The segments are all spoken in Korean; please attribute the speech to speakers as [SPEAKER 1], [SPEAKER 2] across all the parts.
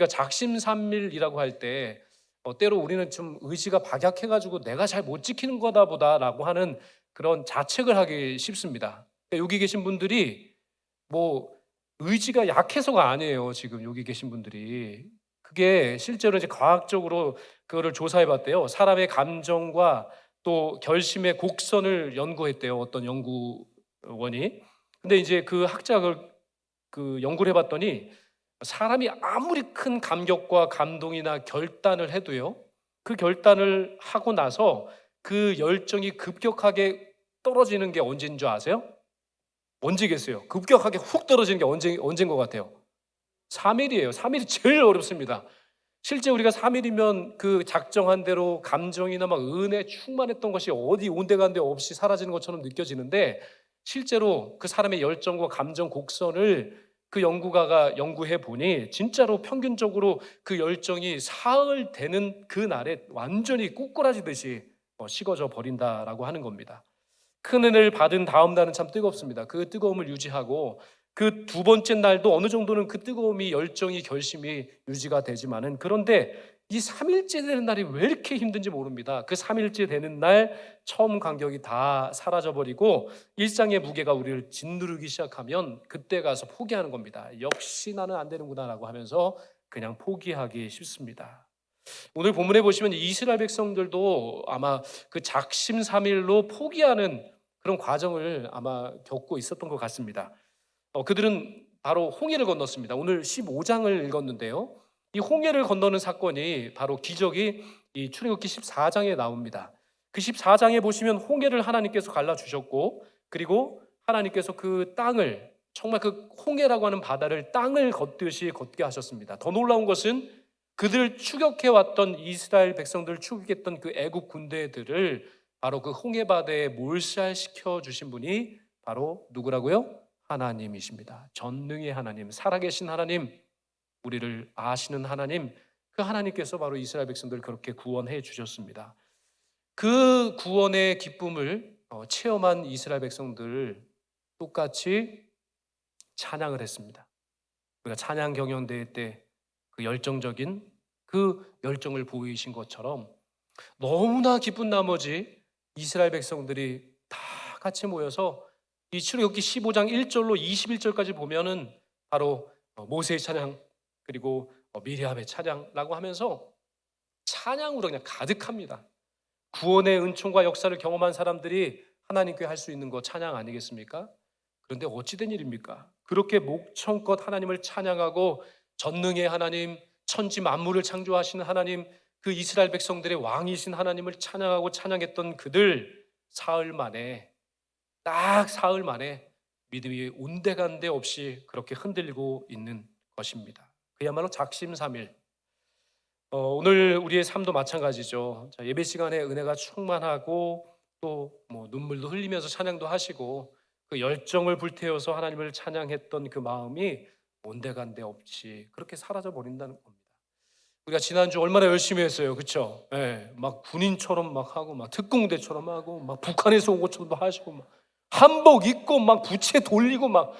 [SPEAKER 1] 우리가 작심삼일이라고 할 때 때로 우리는 좀 의지가 박약해가지고 내가 잘 못 지키는 거다 보다라고 하는 그런 자책을 하기 쉽습니다. 여기 계신 분들이 뭐 의지가 약해서가 아니에요. 지금 여기 계신 분들이 그게 실제로 이제 과학적으로 그거를 조사해 봤대요. 사람의 감정과 또 결심의 곡선을 연구했대요. 어떤 연구원이. 근데 이제 그 학자가 그 연구를 해봤더니 사람이 아무리 큰 감격과 감동이나 결단을 해도요, 그 결단을 하고 나서 그 열정이 급격하게 떨어지는 게 언제인 줄 아세요? 언제겠어요? 급격하게 훅 떨어지는 게 언제인 것 같아요? 3일이에요. 3일이 제일 어렵습니다. 실제 우리가 3일이면 그 작정한 대로 감정이나 막 은혜 충만했던 것이 어디 온데간데 없이 사라지는 것처럼 느껴지는데, 실제로 그 사람의 열정과 감정 곡선을 그 연구가가 연구해 보니 진짜로 평균적으로 그 열정이 사흘 되는 그 날에 완전히 꾸꾸라지듯이 식어져 버린다라고 하는 겁니다. 큰 은혜를 받은 다음 날은 참 뜨겁습니다. 그 뜨거움을 유지하고 그 두 번째 날도 어느 정도는 그 뜨거움이, 열정이, 결심이 유지가 되지만은, 그런데 이 3일째 되는 날이 왜 이렇게 힘든지 모릅니다. 그 3일째 되는 날 처음 감격이 다 사라져 버리고 일상의 무게가 우리를 짓누르기 시작하면 그때 가서 포기하는 겁니다. 역시 나는 안 되는구나라고 하면서 그냥 포기하기 쉽습니다. 오늘 본문에 보시면 이스라엘 백성들도 아마 그 작심삼일로 포기하는 그런 과정을 아마 겪고 있었던 것 같습니다. 그들은 바로 홍해를 건넜습니다. 오늘 15장을 읽었는데요, 이 홍해를 건너는 사건이 바로 기적이 이 출애굽기 14장에 나옵니다. 그 14장에 보시면 홍해를 하나님께서 갈라주셨고, 그리고 하나님께서 그 땅을, 정말 그 홍해라고 하는 바다를 땅을 걷듯이 걷게 하셨습니다. 더 놀라운 것은 그들을 추격해왔던, 이스라엘 백성들을 추격했던 그 애국 군대들을 바로 그 홍해 바다에 몰살시켜 주신 분이 바로 누구라고요? 하나님이십니다. 전능의 하나님, 살아계신 하나님, 우리를 아시는 하나님, 그 하나님께서 바로 이스라엘 백성들을 그렇게 구원해 주셨습니다. 그 구원의 기쁨을 체험한 이스라엘 백성들 똑같이 찬양을 했습니다. 우리가 찬양 경연대회 때 그 열정적인 그 열정을 보이신 것처럼 너무나 기쁜 나머지 이스라엘 백성들이 다 같이 모여서 이 출애굽기 15장 1절로 21절까지 보면은 바로 모세의 찬양, 그리고 미리암의 찬양라고 하면서 찬양으로 그냥 가득합니다. 구원의 은총과 역사를 경험한 사람들이 하나님께 할 수 있는 거 찬양 아니겠습니까? 그런데 어찌된 일입니까? 그렇게 목청껏 하나님을 찬양하고 전능의 하나님, 천지 만물을 창조하시는 하나님, 그 이스라엘 백성들의 왕이신 하나님을 찬양하고 찬양했던 그들, 사흘 만에, 딱 사흘 만에 믿음이 온데간데 없이 그렇게 흔들리고 있는 것입니다. 그야말로 작심삼일. 오늘 우리의 삶도 마찬가지죠. 예배 시간에 은혜가 충만하고 또 눈물도 흘리면서 찬양도 하시고 그 열정을 불태워서 하나님을 찬양했던 그 마음이 온데간데 없이 그렇게 사라져 버린다는 겁니다. 우리가 지난주 얼마나 열심히 했어요, 그렇죠? 예, 막 군인처럼 막 하고, 막 특공대처럼 하고, 막 북한에서 온 것처럼 하시고, 막 한복 입고, 막 부채 돌리고, 막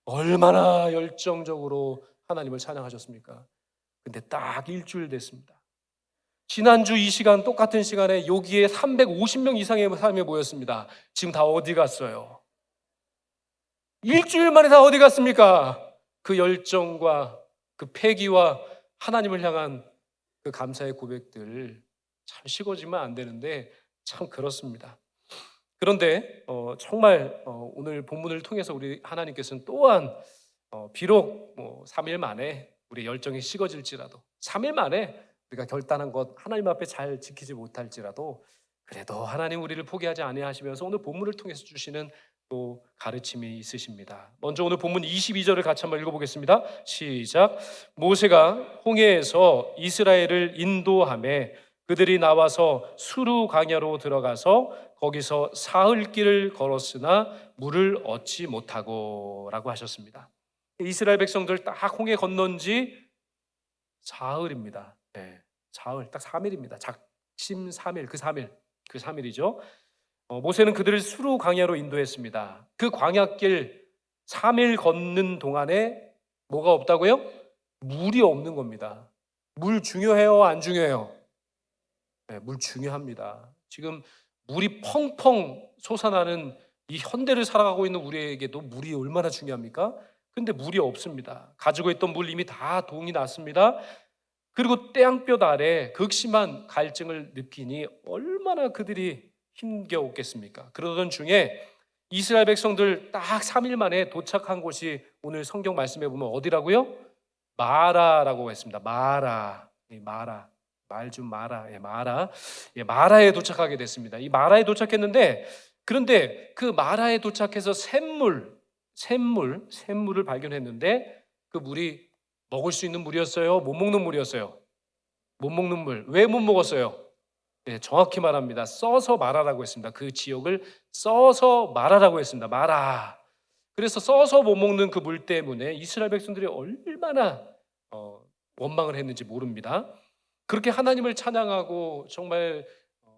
[SPEAKER 1] 얼마나 열정적으로 하나님을 찬양하셨습니까? 근데 딱 일주일 됐습니다. 지난주 이 시간, 똑같은 시간에 여기에 350명 이상의 사람이 모였습니다. 지금 다 어디 갔어요? 일주일 만에 다 어디 갔습니까? 그 열정과 그 패기와 하나님을 향한 그 감사의 고백들, 참 식어지면 안 되는데 참 그렇습니다. 그런데 정말 오늘 본문을 통해서 우리 하나님께서는 또한 비록 3일 만에 우리의 열정이 식어질지라도, 3일 만에 우리가 결단한 것 하나님 앞에 잘 지키지 못할지라도, 그래도 하나님 우리를 포기하지 아니하시면서 오늘 본문을 통해서 주시는 또 가르침이 있으십니다. 먼저 오늘 본문 22절을 같이 한번 읽어보겠습니다. 시작. 모세가 홍해에서 이스라엘을 인도하매 그들이 나와서 수르 광야로 들어가서 거기서 사흘 길을 걸었으나 물을 얻지 못하고 라고 하셨습니다. 이스라엘 백성들 딱 홍해 건넌 지 사흘입니다. 네, 사흘, 딱 3일입니다. 작심 3일, 그 3일이죠. 모세는 그들을 수르 광야로 인도했습니다. 그 광야길 3일 걷는 동안에 뭐가 없다고요? 물이 없는 겁니다. 물 중요해요, 안 중요해요? 네, 물 중요합니다. 지금 물이 펑펑 솟아나는 이 현대를 살아가고 있는 우리에게도 물이 얼마나 중요합니까? 근데 물이 없습니다. 가지고 있던 물 이미 다 동이 났습니다. 그리고 태양볕 아래 극심한 갈증을 느끼니 얼마나 그들이 힘겨웠겠습니까? 그러던 중에 이스라엘 백성들 딱 3일 만에 도착한 곳이 오늘 성경 말씀에 보면 어디라고요? 마라라고 했습니다. 마라. 이 마라. 말 좀 마라. 예, 마라. 예, 마라에 도착하게 됐습니다. 이 마라에 도착했는데 그런데 그 마라에 도착해서 샘물을 발견했는데 그 물이 먹을 수 있는 물이었어요? 못 먹는 물이었어요? 못 먹는 물. 왜 못 먹었어요? 네, 정확히 말합니다. 써서 마라라고 했습니다. 그 지역을 써서 마라라고 했습니다. 마라. 그래서 써서 못 먹는 그 물 때문에 이스라엘 백성들이 얼마나 원망을 했는지 모릅니다. 그렇게 하나님을 찬양하고 정말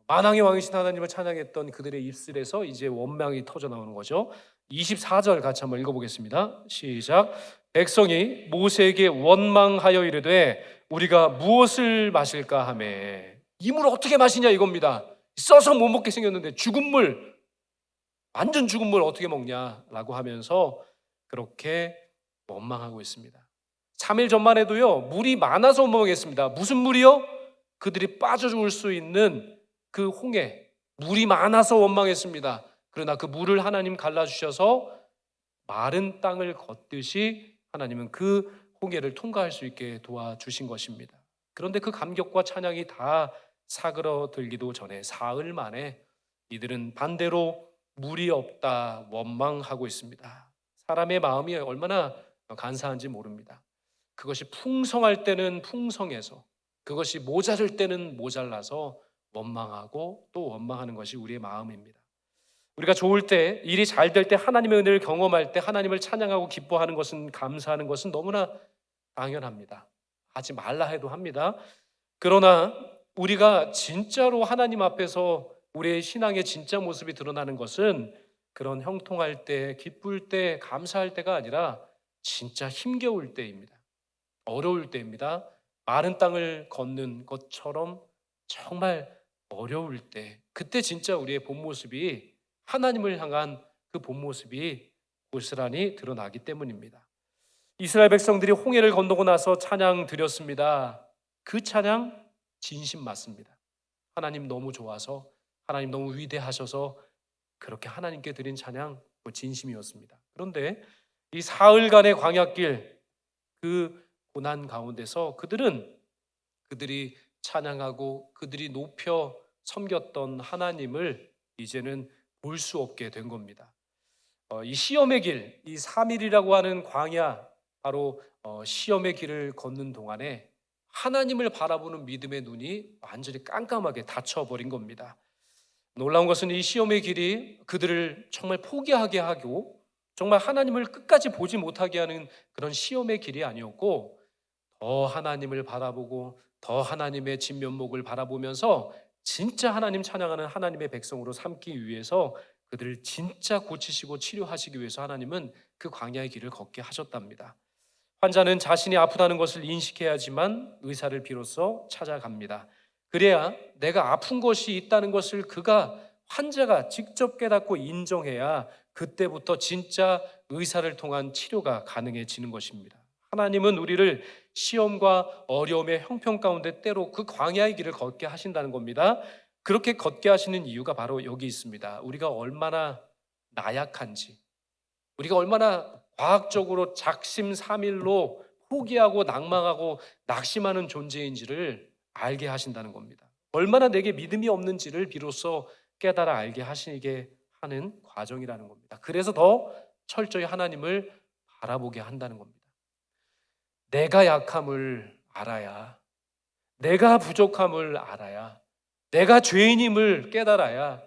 [SPEAKER 1] 만왕의 왕이신 하나님을 찬양했던 그들의 입술에서 이제 원망이 터져 나오는 거죠. 24절 같이 한번 읽어보겠습니다. 시작. 백성이 모세에게 원망하여 이르되 우리가 무엇을 마실까 하매. 이 물 어떻게 마시냐 이겁니다. 써서 못 먹게 생겼는데 죽은 물, 완전 죽은 물 어떻게 먹냐라고 하면서 그렇게 원망하고 있습니다. 3일 전만 해도요, 물이 많아서 원망했습니다. 무슨 물이요? 그들이 빠져 죽을 수 있는 그 홍해, 물이 많아서 원망했습니다. 그러나 그 물을 하나님 갈라주셔서 마른 땅을 걷듯이 하나님은 그 홍해를 통과할 수 있게 도와주신 것입니다. 그런데 그 감격과 찬양이 다 사그러들기도 전에 사흘 만에 이들은 반대로 물이 없다 원망하고 있습니다. 사람의 마음이 얼마나 간사한지 모릅니다. 그것이 풍성할 때는 풍성해서, 그것이 모자랄 때는 모자라서 원망하고 또 원망하는 것이 우리의 마음입니다. 우리가 좋을 때, 일이 잘 될 때, 하나님의 은혜를 경험할 때 하나님을 찬양하고 기뻐하는 것은, 감사하는 것은 너무나 당연합니다. 하지 말라 해도 합니다. 그러나 우리가 진짜로 하나님 앞에서 우리의 신앙의 진짜 모습이 드러나는 것은 그런 형통할 때, 기쁠 때, 감사할 때가 아니라 진짜 힘겨울 때입니다. 어려울 때입니다. 마른 땅을 걷는 것처럼 정말 어려울 때, 그때 진짜 우리의 본 모습이, 하나님을 향한 그 본 모습이 고스란히 드러나기 때문입니다. 이스라엘 백성들이 홍해를 건너고 나서 찬양 드렸습니다. 그 찬양 진심 맞습니다. 하나님 너무 좋아서, 하나님 너무 위대하셔서 그렇게 하나님께 드린 찬양 진심이었습니다. 그런데 이 사흘간의 광야길, 그 고난 가운데서 그들이 찬양하고 그들이 높여 섬겼던 하나님을 이제는 볼 수 없게 된 겁니다. 이 시험의 길, 이 3일이라고 하는 광야, 바로 시험의 길을 걷는 동안에 하나님을 바라보는 믿음의 눈이 완전히 깜깜하게 닫혀버린 겁니다. 놀라운 것은 이 시험의 길이 그들을 정말 포기하게 하고 정말 하나님을 끝까지 보지 못하게 하는 그런 시험의 길이 아니었고, 더 하나님을 바라보고 더 하나님의 진면목을 바라보면서 진짜 하나님 찬양하는 하나님의 백성으로 삼기 위해서, 그들을 진짜 고치시고 치료하시기 위해서 하나님은 그 광야의 길을 걷게 하셨답니다. 환자는 자신이 아프다는 것을 인식해야지만 의사를 비로소 찾아갑니다. 그래야 내가 아픈 것이 있다는 것을 환자가 직접 깨닫고 인정해야 그때부터 진짜 의사를 통한 치료가 가능해지는 것입니다. 하나님은 우리를 시험과 어려움의 형편 가운데 때로 그 광야의 길을 걷게 하신다는 겁니다. 그렇게 걷게 하시는 이유가 바로 여기 있습니다. 우리가 얼마나 나약한지, 우리가 얼마나 과학적으로 작심삼일로 포기하고 낭망하고 낙심하는 존재인지를 알게 하신다는 겁니다. 얼마나 내게 믿음이 없는지를 비로소 깨달아 알게 하시게 하는 과정이라는 겁니다. 그래서 더 철저히 하나님을 바라보게 한다는 겁니다. 내가 약함을 알아야, 내가 부족함을 알아야, 내가 죄인임을 깨달아야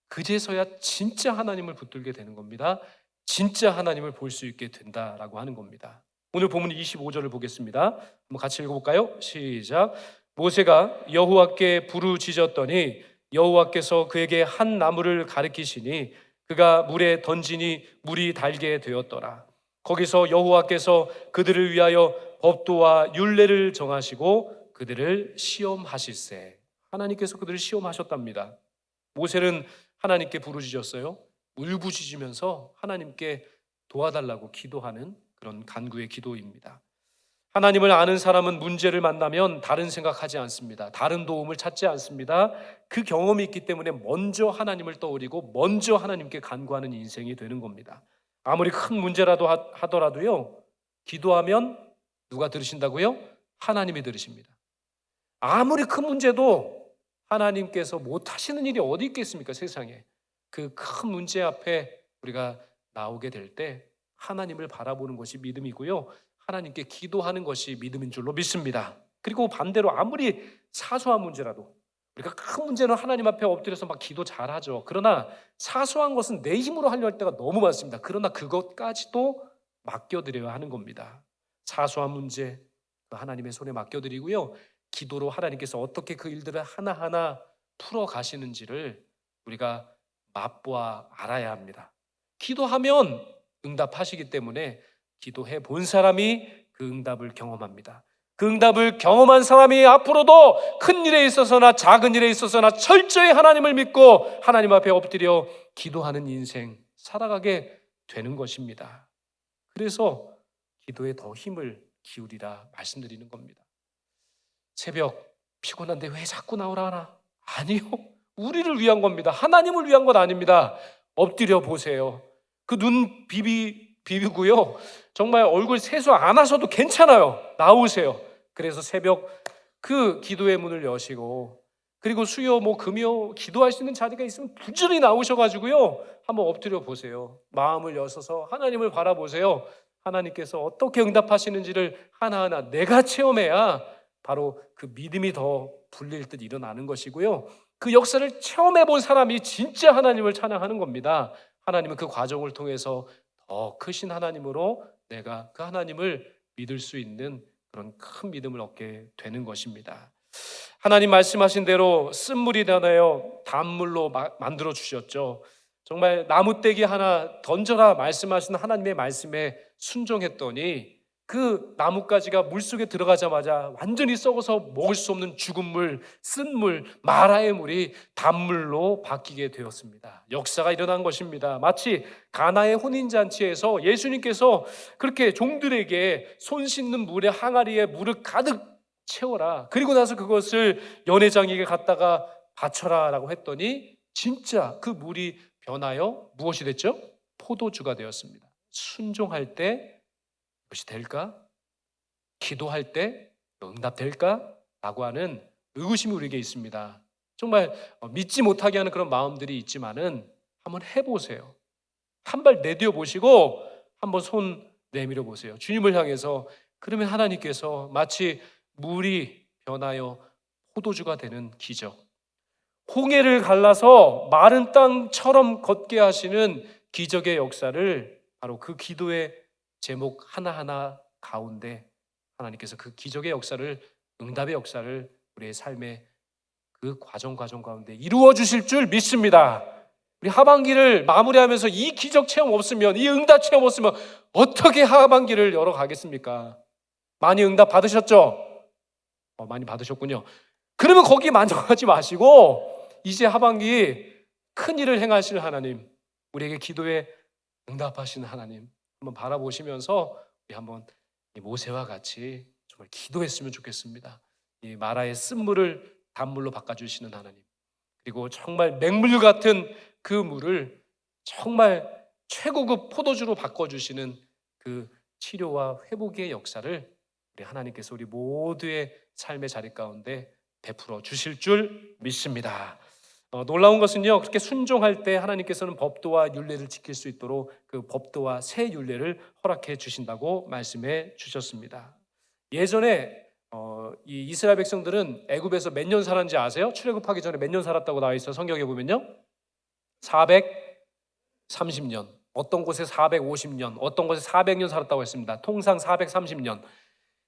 [SPEAKER 1] 그제서야 진짜 하나님을 붙들게 되는 겁니다. 진짜 하나님을 볼 수 있게 된다라고 하는 겁니다. 오늘 본문 25절을 보겠습니다. 한번 같이 읽어볼까요? 시작. 모세가 여호와께 부르짖었더니 여호와께서 그에게 한 나무를 가리키시니 그가 물에 던지니 물이 달게 되었더라. 거기서 여호와께서 그들을 위하여 법도와 율례를 정하시고 그들을 시험하실세. 하나님께서 그들을 시험하셨답니다. 모세는 하나님께 부르짖었어요. 울부짖으면서 하나님께 도와달라고 기도하는 그런 간구의 기도입니다. 하나님을 아는 사람은 문제를 만나면 다른 생각하지 않습니다. 다른 도움을 찾지 않습니다. 그 경험이 있기 때문에 먼저 하나님을 떠올리고 먼저 하나님께 간구하는 인생이 되는 겁니다. 아무리 큰 문제라도 하더라도요, 기도하면 누가 들으신다고요? 하나님이 들으십니다. 아무리 큰 문제도 하나님께서 못하시는 일이 어디 있겠습니까, 세상에. 그 큰 문제 앞에 우리가 나오게 될 때 하나님을 바라보는 것이 믿음이고요, 하나님께 기도하는 것이 믿음인 줄로 믿습니다. 그리고 반대로 아무리 사소한 문제라도, 우리가 큰 문제는 하나님 앞에 엎드려서 막 기도 잘하죠. 그러나 사소한 것은 내 힘으로 하려 할 때가 너무 많습니다. 그러나 그것까지도 맡겨드려야 하는 겁니다. 사소한 문제 하나님의 손에 맡겨드리고요, 기도로 하나님께서 어떻게 그 일들을 하나하나 풀어가시는지를 우리가 맛보아 알아야 합니다. 기도하면 응답하시기 때문에 기도해 본 사람이 그 응답을 경험합니다. 그 응답을 경험한 사람이 앞으로도 큰 일에 있어서나 작은 일에 있어서나 철저히 하나님을 믿고 하나님 앞에 엎드려 기도하는 인생 살아가게 되는 것입니다. 그래서 기도에 더 힘을 기울이라 말씀드리는 겁니다. 새벽 피곤한데 왜 자꾸 나오라 하나? 아니요, 우리를 위한 겁니다. 하나님을 위한 것 아닙니다. 엎드려 보세요. 그 눈 비비고요, 정말 얼굴 세수 안 하셔도 괜찮아요. 나오세요. 그래서 새벽 그 기도의 문을 여시고, 그리고 수요 금요 기도할 수 있는 자리가 있으면 부지런히 나오셔가지고요, 한번 엎드려 보세요. 마음을 여셔서 하나님을 바라보세요. 하나님께서 어떻게 응답하시는지를 하나하나 내가 체험해야 바로 그 믿음이 더 불릴 듯 일어나는 것이고요, 그 역사를 체험해 본 사람이 진짜 하나님을 찬양하는 겁니다. 하나님은 그 과정을 통해서 더 크신 하나님으로 내가 그 하나님을 믿을 수 있는 그런 큰 믿음을 얻게 되는 것입니다. 하나님 말씀하신 대로 쓴물이 되나요 단물로 만들어 주셨죠. 정말 나무떼기 하나 던져라 말씀하신 하나님의 말씀에 순종했더니 그 나뭇가지가 물속에 들어가자마자 완전히 썩어서 먹을 수 없는 죽은 물, 쓴물, 마라의 물이 단물로 바뀌게 되었습니다. 역사가 일어난 것입니다. 마치 가나의 혼인잔치에서 예수님께서 그렇게 종들에게 손 씻는 물의 항아리에 물을 가득 채워라, 그리고 나서 그것을 연회장에게 갖다가 바쳐라 라고 했더니 진짜 그 물이 변하여 무엇이 됐죠? 포도주가 되었습니다. 순종할 때 그것이 될까? 기도할 때 응답될까? 라고 하는 의구심이 우리에게 있습니다. 정말 믿지 못하게 하는 그런 마음들이 있지만은 한번 해보세요. 한 발 내디뎌 보시고 한번 손 내밀어 보세요. 주님을 향해서. 그러면 하나님께서 마치 물이 변하여 포도주가 되는 기적, 홍해를 갈라서 마른 땅처럼 걷게 하시는 기적의 역사를 바로 그 기도의 제목 하나하나 가운데 하나님께서 그 기적의 역사를, 응답의 역사를 우리의 삶의 그 과정 가운데 이루어 주실 줄 믿습니다. 우리 하반기를 마무리하면서 이 기적 체험 없으면, 이 응답 체험 없으면 어떻게 하반기를 열어가겠습니까? 많이 응답 받으셨죠? 많이 받으셨군요. 그러면 거기 만족하지 마시고 이제 하반기 큰 일을 행하실 하나님, 우리에게 기도에 응답하시는 하나님 한번 바라보시면서 우리 한번 이 모세와 같이 정말 기도했으면 좋겠습니다. 이 마라의 쓴물을 단물로 바꿔주시는 하나님, 그리고 정말 맹물 같은 그 물을 정말 최고급 포도주로 바꿔주시는 그 치료와 회복의 역사를 우리 하나님께서 우리 모두의 삶의 자리 가운데 베풀어 주실 줄 믿습니다. 놀라운 것은요, 그렇게 순종할 때 하나님께서는 법도와 율례를 지킬 수 있도록 그 법도와 새 율례를 허락해 주신다고 말씀해 주셨습니다. 예전에 이 이스라엘 백성들은 애굽에서 몇 년 살았는지 아세요? 출애굽하기 전에 몇 년 살았다고 나와 있어요. 성경에 보면요, 430년, 어떤 곳에 450년, 어떤 곳에 400년 살았다고 했습니다. 통상 430년.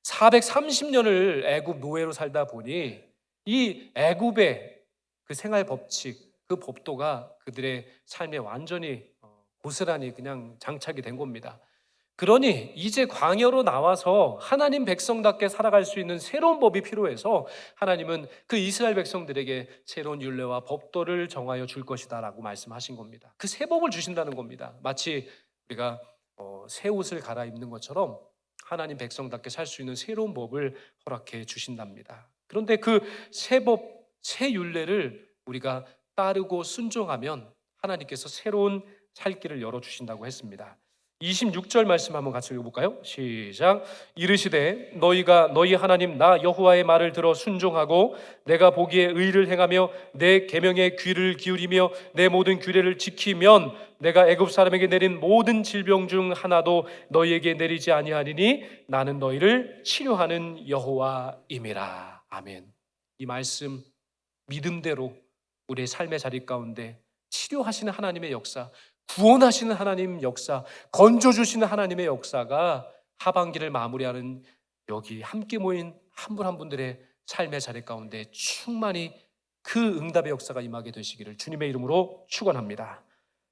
[SPEAKER 1] 430년을 애굽 노예로 살다 보니 이 애굽의 그 생활 법칙, 그 법도가 그들의 삶에 완전히 고스란히 그냥 장착이 된 겁니다. 그러니 이제 광야로 나와서 하나님 백성답게 살아갈 수 있는 새로운 법이 필요해서 하나님은 그 이스라엘 백성들에게 새로운 율례와 법도를 정하여 줄 것이다 라고 말씀하신 겁니다. 그 새 법을 주신다는 겁니다. 마치 우리가 새 옷을 갈아입는 것처럼 하나님 백성답게 살 수 있는 새로운 법을 허락해 주신답니다. 그런데 그 새 법, 새 율례를 우리가 따르고 순종하면 하나님께서 새로운 살 길을 열어주신다고 했습니다. 26절 말씀 한번 같이 읽어볼까요? 시작. 이르시되 너희가 너희 하나님 나 여호와의 말을 들어 순종하고 내가 보기에 의를 행하며 내 계명에 귀를 기울이며 내 모든 규례를 지키면 내가 애굽 사람에게 내린 모든 질병 중 하나도 너희에게 내리지 아니하리니 나는 너희를 치료하는 여호와임이라. 아멘. 이 말씀 믿음대로 우리의 삶의 자리 가운데 치료하시는 하나님의 역사, 구원하시는 하나님 역사, 건져주시는 하나님의 역사가 하반기를 마무리하는 여기 함께 모인 한 분 한 분들의 삶의 자리 가운데 충만히 그 응답의 역사가 임하게 되시기를 주님의 이름으로 축원합니다.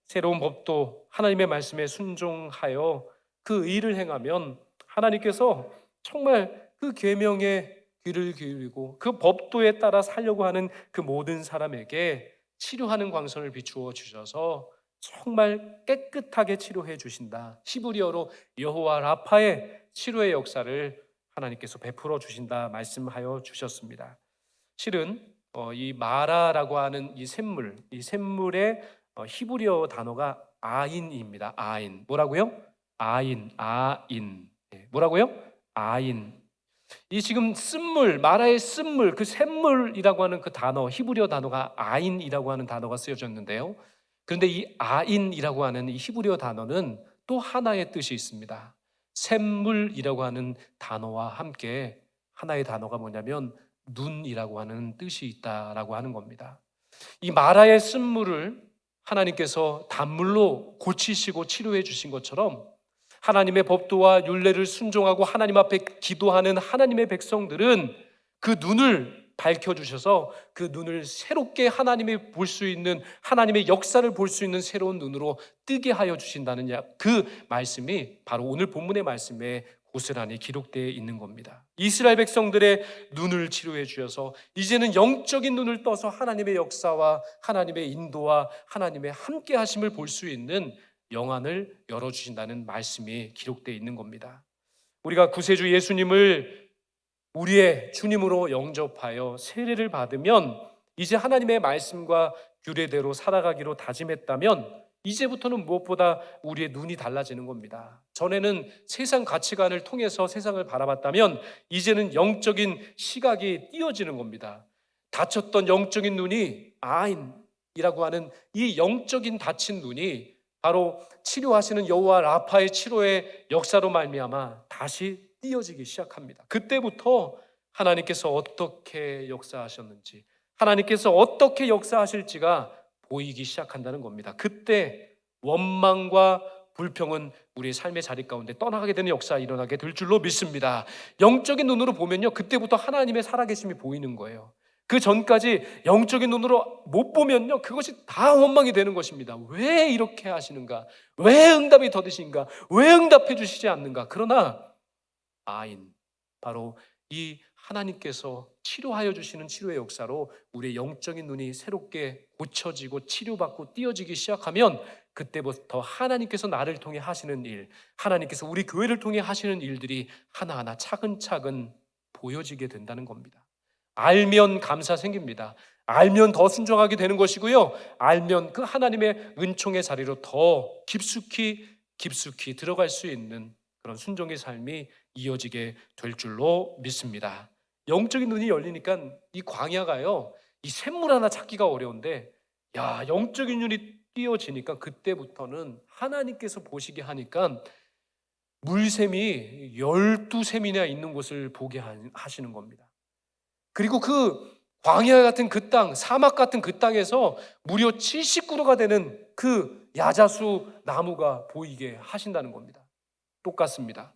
[SPEAKER 1] 새로운 법도 하나님의 말씀에 순종하여 그 의를 행하면 하나님께서 정말 그 계명에 귀를 기울이고 그 법도에 따라 살려고 하는 그 모든 사람에게 치료하는 광선을 비추어 주셔서 정말 깨끗하게 치료해 주신다. 히브리어로 여호와 라파의 치료의 역사를 하나님께서 베풀어 주신다 말씀하여 주셨습니다. 실은 이 마라라고 하는 이 샘물의 히브리어 단어가 아인입니다. 아인. 뭐라고요? 아인. 뭐라고요? 아인. 이 지금 쓴물, 마라의 쓴물, 그 샘물이라고 하는 그 단어, 히브리어 단어가 아인이라고 하는 단어가 쓰여졌는데요. 그런데 이 아인이라고 하는 이 히브리어 단어는 또 하나의 뜻이 있습니다. 샘물이라고 하는 단어와 함께 하나의 단어가 뭐냐면 눈이라고 하는 뜻이 있다라고 하는 겁니다. 이 마라의 쓴물을 하나님께서 단물로 고치시고 치료해 주신 것처럼 하나님의 법도와 율례를 순종하고 하나님 앞에 기도하는 하나님의 백성들은 그 눈을 밝혀주셔서 그 눈을 새롭게 하나님이 볼 수 있는 하나님의 역사를 볼 수 있는 새로운 눈으로 뜨게 하여 주신다는 그 말씀이 바로 오늘 본문의 말씀에 고스란히 기록되어 있는 겁니다. 이스라엘 백성들의 눈을 치료해 주셔서 이제는 영적인 눈을 떠서 하나님의 역사와 하나님의 인도와 하나님의 함께 하심을 볼 수 있는 영안을 열어주신다는 말씀이 기록되어 있는 겁니다. 우리가 구세주 예수님을 우리의 주님으로 영접하여 세례를 받으면 이제 하나님의 말씀과 규례대로 살아가기로 다짐했다면 이제부터는 무엇보다 우리의 눈이 달라지는 겁니다. 전에는 세상 가치관을 통해서 세상을 바라봤다면 이제는 영적인 시각이 띄어지는 겁니다. 다쳤던 영적인 눈이 아인이라고 하는 이 영적인 다친 눈이 바로 치료하시는 여호와 라파의 치료의 역사로 말미암아 다시 띄어지기 시작합니다. 그때부터 하나님께서 어떻게 역사하셨는지, 하나님께서 어떻게 역사하실지가 보이기 시작한다는 겁니다. 그때 원망과 불평은 우리의 삶의 자리 가운데 떠나가게 되는 역사가 일어나게 될 줄로 믿습니다. 영적인 눈으로 보면요, 그때부터 하나님의 살아계심이 보이는 거예요. 그 전까지 영적인 눈으로 못 보면요, 그것이 다 원망이 되는 것입니다. 왜 이렇게 하시는가? 왜 응답이 더디신가? 왜 응답해 주시지 않는가? 그러나 아인, 바로 이 하나님께서 치료하여 주시는 치료의 역사로 우리의 영적인 눈이 새롭게 고쳐지고 치료받고 띄어지기 시작하면 그때부터 하나님께서 나를 통해 하시는 일, 하나님께서 우리 교회를 통해 하시는 일들이 하나하나 차근차근 보여지게 된다는 겁니다. 알면 감사 생깁니다. 알면 더 순종하게 되는 것이고요, 알면 그 하나님의 은총의 자리로 더 깊숙이 들어갈 수 있는 그런 순종의 삶이 이어지게 될 줄로 믿습니다. 영적인 눈이 열리니까 이 광야가요, 이 샘물 하나 찾기가 어려운데 영적인 눈이 띄어지니까 그때부터는 하나님께서 보시게 하니까 물샘이 12샘이나 있는 곳을 보게 하시는 겁니다. 그리고 그 광야 같은 그 땅, 사막 같은 그 땅에서 무려 70그루가 되는 그 야자수 나무가 보이게 하신다는 겁니다. 똑같습니다.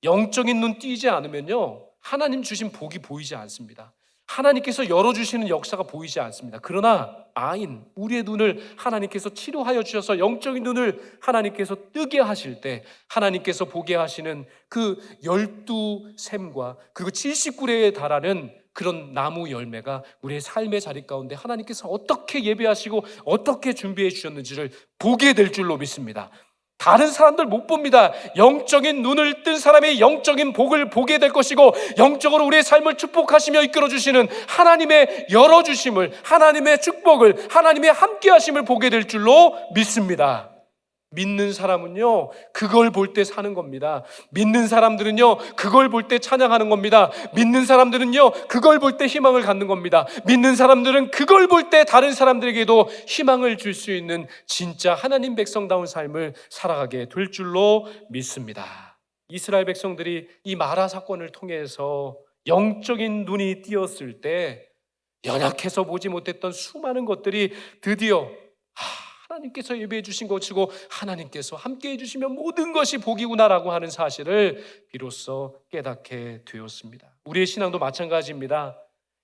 [SPEAKER 1] 영적인 눈 띄지 않으면요, 하나님 주신 복이 보이지 않습니다. 하나님께서 열어주시는 역사가 보이지 않습니다. 그러나 우리의 눈을 하나님께서 치료하여 주셔서 영적인 눈을 하나님께서 뜨게 하실 때 하나님께서 보게 하시는 그 12샘과 그리고 70구레에 달하는 그런 나무 열매가 우리의 삶의 자리 가운데 하나님께서 어떻게 예배하시고 어떻게 준비해 주셨는지를 보게 될 줄로 믿습니다. 다른 사람들 못 봅니다. 영적인 눈을 뜬 사람이 영적인 복을 보게 될 것이고, 영적으로 우리의 삶을 축복하시며 이끌어 주시는 하나님의 열어주심을, 하나님의 축복을, 하나님의 함께하심을 보게 될 줄로 믿습니다. 믿는 사람은요, 그걸 볼 때 사는 겁니다. 믿는 사람들은요, 그걸 볼 때 찬양하는 겁니다. 믿는 사람들은요, 그걸 볼 때 희망을 갖는 겁니다. 믿는 사람들은 그걸 볼 때 다른 사람들에게도 희망을 줄 수 있는 진짜 하나님 백성다운 삶을 살아가게 될 줄로 믿습니다. 이스라엘 백성들이 이 마라 사건을 통해서 영적인 눈이 띄었을 때 연약해서 보지 못했던 수많은 것들이 드디어 하나님께서 예배해 주신 것이고 하나님께서 함께 해주시면 모든 것이 복이구나라고 하는 사실을 비로소 깨닫게 되었습니다. 우리의 신앙도 마찬가지입니다.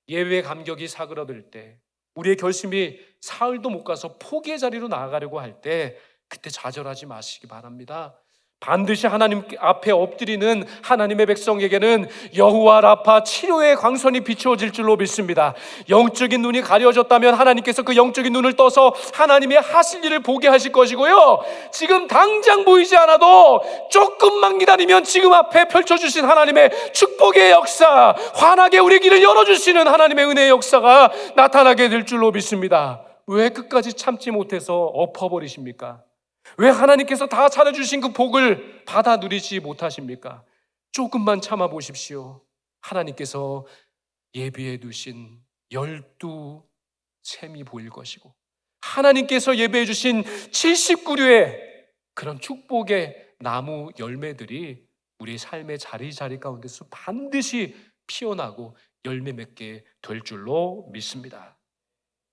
[SPEAKER 1] 예배의 감격이 사그러들 때, 우리의 결심이 사흘도 못 가서 포기의 자리로 나아가려고 할 때 그때 좌절하지 마시기 바랍니다. 반드시 하나님 앞에 엎드리는 하나님의 백성에게는 여호와 라파 치료의 광선이 비추어질 줄로 믿습니다. 영적인 눈이 가려졌다면 하나님께서 그 영적인 눈을 떠서 하나님의 하실 일을 보게 하실 것이고요, 지금 당장 보이지 않아도 조금만 기다리면 지금 앞에 펼쳐주신 하나님의 축복의 역사, 환하게 우리 길을 열어주시는 하나님의 은혜의 역사가 나타나게 될 줄로 믿습니다. 왜 끝까지 참지 못해서 엎어버리십니까? 왜 하나님께서 다 차려주신 그 복을 받아 누리지 못하십니까? 조금만 참아 보십시오. 하나님께서 예비해 두신 12샘이 보일 것이고, 하나님께서 예배해 주신 79류의 그런 축복의 나무 열매들이 우리 삶의 자리 가운데서 반드시 피어나고 열매 맺게 될 줄로 믿습니다.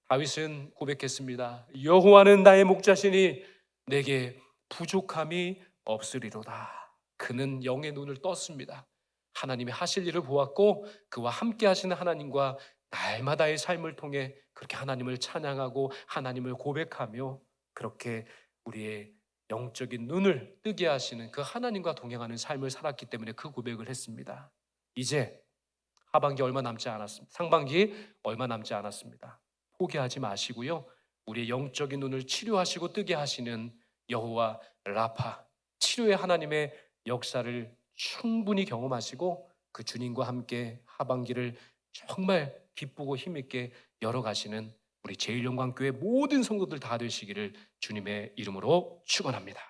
[SPEAKER 1] 다윗은 고백했습니다. 여호와는 나의 목자시니 내게 부족함이 없으리로다. 그는 영의 눈을 떴습니다. 하나님의 하실 일을 보았고 그와 함께 하시는 하나님과 날마다의 삶을 통해 그렇게 하나님을 찬양하고 하나님을 고백하며 그렇게 우리의 영적인 눈을 뜨게 하시는 그 하나님과 동행하는 삶을 살았기 때문에 그 고백을 했습니다. 이제 하반기 얼마 남지 않았습니다. 상반기 얼마 남지 않았습니다. 포기하지 마시고요, 우리의 영적인 눈을 치료하시고 뜨게 하시는 여호와 라파, 치료의 하나님의 역사를 충분히 경험하시고 그 주님과 함께 하반기를 정말 기쁘고 힘있게 열어가시는 우리 제일영광교회 모든 성도들 다 되시기를 주님의 이름으로 축원합니다.